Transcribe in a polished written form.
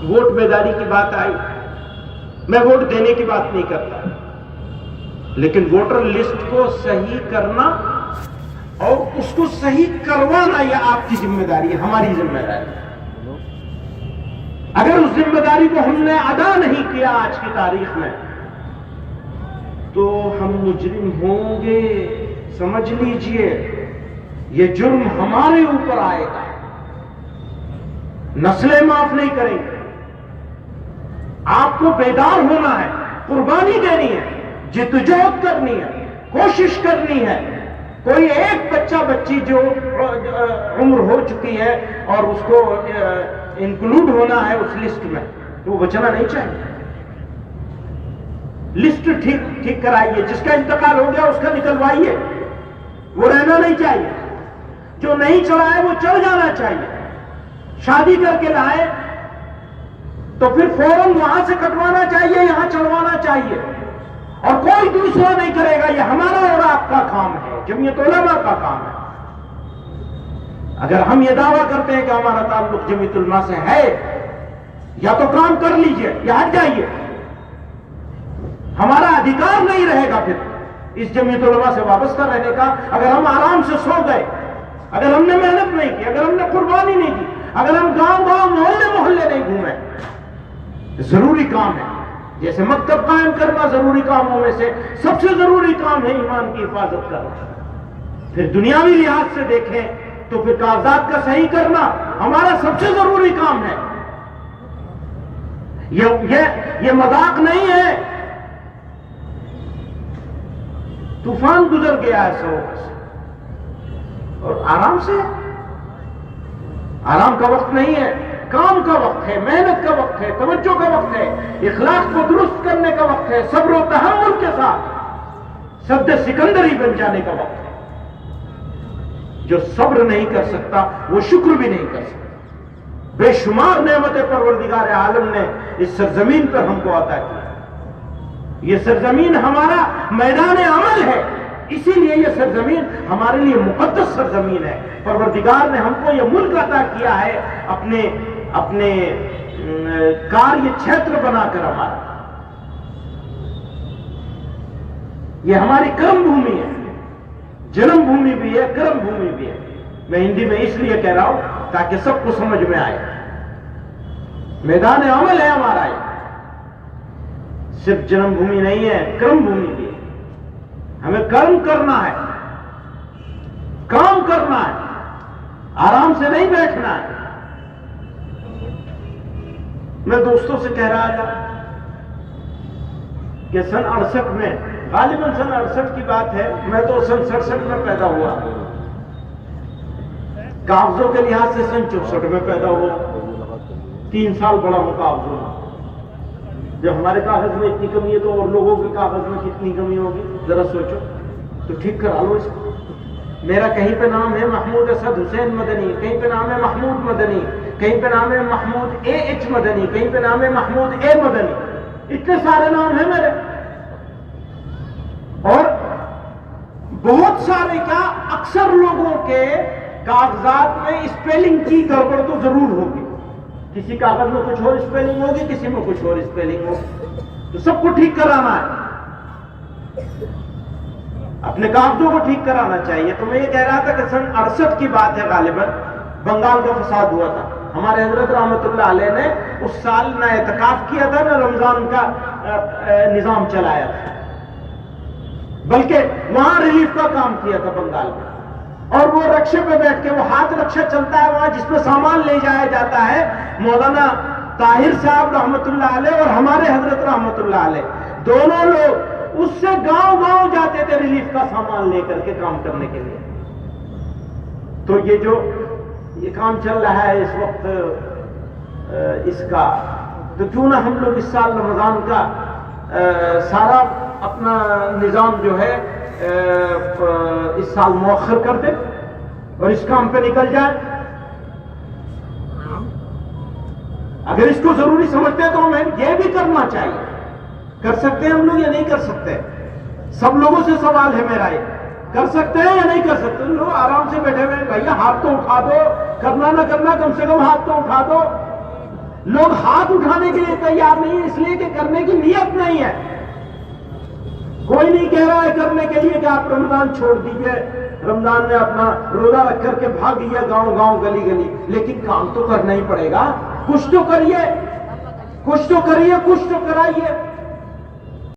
Vote بیداری کی بات آئی، میں ووٹ دینے کی بات نہیں کرتا، لیکن ووٹر لسٹ کو صحیح کرنا اور اس کو صحیح کروانا یہ آپ کی ذمہ داری ہے، ہماری ذمہ داری ہے۔ اگر اس ذمہ داری کو ہم نے ادا نہیں کیا آج کی تاریخ میں تو ہم مجرم ہوں گے، سمجھ لیجئے یہ جرم ہمارے اوپر آئے گا، نسلیں معاف نہیں کریں گے۔ آپ کو بیدار ہونا ہے، قربانی دینی ہے، جدوجہد کرنی ہے، کوشش کرنی ہے۔ کوئی ایک بچہ بچی جو عمر ہو چکی ہے اور اس کو انکلوڈ ہونا ہے اس لسٹ میں تو وہ بچنا نہیں چاہیے۔ لسٹ ٹھیک کرائیے، جس کا انتقال ہو گیا اس کا نکلوائیے، وہ رہنا نہیں چاہیے، جو نہیں چڑھا ہے وہ چڑھ جانا چاہیے۔ شادی کر کے لائے تو پھر فوراً وہاں سے کٹوانا چاہیے، یہاں چڑھوانا چاہیے، اور کوئی دوسرا نہیں کرے گا، یہ ہمارا اور آپ کا کام ہے، جمعیت علماء کا کام ہے۔ اگر ہم یہ دعویٰ کرتے ہیں کہ ہمارا تعلق جمعیت علماء سے ہے، یا تو کام کر لیجئے یا ہٹ جائیے، ہمارا ادھیکار نہیں رہے گا پھر اس جمعیت علماء سے وابستہ رہنے کا۔ اگر ہم آرام سے سو گئے، اگر ہم نے محنت نہیں کی، اگر ہم نے قربانی نہیں کی، اگر ہم گاؤں گاؤں محلے محلے نہیں گھومے، ضروری کام ہے۔ جیسے مکتب قائم کرنا ضروری کاموں میں سے سب سے ضروری کام ہے ایمان کی حفاظت کرنا، پھر دنیاوی لحاظ سے دیکھیں تو پھر کاغذات کا صحیح کرنا ہمارا سب سے ضروری کام ہے۔ یہ مذاق نہیں ہے۔ طوفان گزر گیا ہے سڑک سے اور آرام سے، آرام کا وقت نہیں ہے، کام کا وقت ہے، محنت کا وقت ہے، توجہ کا وقت ہے، اخلاق کو درست کرنے کا وقت ہے، صبر و تحمل کے ساتھ سد سکندری بن جانے کا وقت ہے۔ جو صبر نہیں کر سکتا وہ شکر بھی نہیں کر سکتا۔ بے شمار نعمت پروردگار عالم نے اس سرزمین پر ہم کو عطا کیا۔ یہ سرزمین ہمارا میدان عمل ہے، اسی لیے یہ سرزمین ہمارے لیے مقدس سرزمین ہے۔ پروردگار نے ہم کو یہ ملک عطا کیا ہے اپنے کاریہ چھیتر بنا کر ہمارا، یہ ہماری کرم بھومی ہے، جنم بھومی بھی ہے، کرم بھومی بھی ہے۔ میں ہندی میں اس لیے کہہ رہا ہوں تاکہ سب کو سمجھ میں آئے، میدان عمل ہے ہمارا، یہ صرف جنم بھومی نہیں ہے، کرم بھومی بھی ہے۔ ہمیں کرم کرنا ہے، کام کرنا ہے، آرام سے نہیں بیٹھنا ہے۔ میں دوستوں سے کہہ رہا تھا کہ سن 68 میں، غالباً سن 68 کی بات ہے، میں تو سن 67 میں پیدا ہوا، کاغذوں کے لحاظ سے سن 64 میں پیدا ہوا، 3 سال بڑا ہوں کاغذوں میں۔ جب ہمارے کاغذ میں اتنی کمی ہے تو اور لوگوں کے کاغذ میں کتنی کمی ہوگی، ذرا سوچو تو ٹھیک کرا لو اس کو۔ میرا کہیں پہ نام ہے محمود اسد حسین مدنی، کہیں پہ نام ہے محمود مدنی، کہیں پہ نام ہے محمود اے ایچ مدنی، کہیں پہ نام ہے محمود اے مدنی، اتنے سارے نام ہیں میرے۔ اور بہت سارے کیا، اکثر لوگوں کے کاغذات میں اسپیلنگ کی گڑبڑ تو ضرور ہوگی، کسی کاغذ میں کچھ اور اسپیلنگ ہوگی، کسی میں کچھ اور اسپیلنگ ہوگی، تو سب کو ٹھیک کرانا ہے، اپنے کاغذوں کو ٹھیک کرانا چاہیے۔ تو میں یہ کہہ رہا تھا کہ سن 68 کی بات ہے، غالباً بنگال کا فساد ہوا تھا۔ ہمارے حضرت رحمت اللہ علیہ نے اس سال نہ اعتکاف کیا تھا نہ رمضان کا نظام چلایا تھا، بلکہ وہاں ریلیف کا کام کیا تھا بنگال میں۔ اور وہ رکشے پہ بیٹھ کے، وہ ہاتھ رکشہ چلتا ہے وہاں جس پہ سامان لے جایا جاتا ہے، مولانا طاہر صاحب رحمت اللہ علیہ اور ہمارے حضرت رحمت اللہ علیہ دونوں لوگ اس سے گاؤں گاؤں جاتے تھے ریلیف کا سامان لے کر کے کام کرنے کے لیے۔ تو یہ کام چل رہا ہے اس وقت اس کا، تو کیوں نہ ہم لوگ اس سال رمضان کا سارا اپنا نظام جو ہے اس سال مؤخر کر دیں اور اس کام پہ نکل جائے۔ اگر اس کو ضروری سمجھتے ہیں تو ہمیں یہ بھی کرنا چاہیے۔ کر سکتے ہیں ہم لوگ یا نہیں کر سکتے؟ سب لوگوں سے سوال ہے میرا، یہ کر سکتے ہیں یا نہیں کر سکتے؟ لوگ آرام سے بیٹھے ہوئے، بھیا ہاتھ تو اٹھا دو، کرنا نہ کرنا کم سے کم ہاتھ تو اٹھا دو۔ لوگ ہاتھ اٹھانے کے لیے تیار نہیں ہے، اس لیے کہ کرنے کی نیت نہیں ہے. کوئی نہیں کہہ رہا ہے کرنے کے لیے کہ آپ رمضان چھوڑ دیجئے، رمضان میں اپنا روزہ رکھ کر کے بھاگیے گاؤں گاؤں گلی گلی، لیکن کام تو کرنا ہی پڑے گا. کچھ تو کریے، کچھ تو کریے، کچھ تو کرائیے.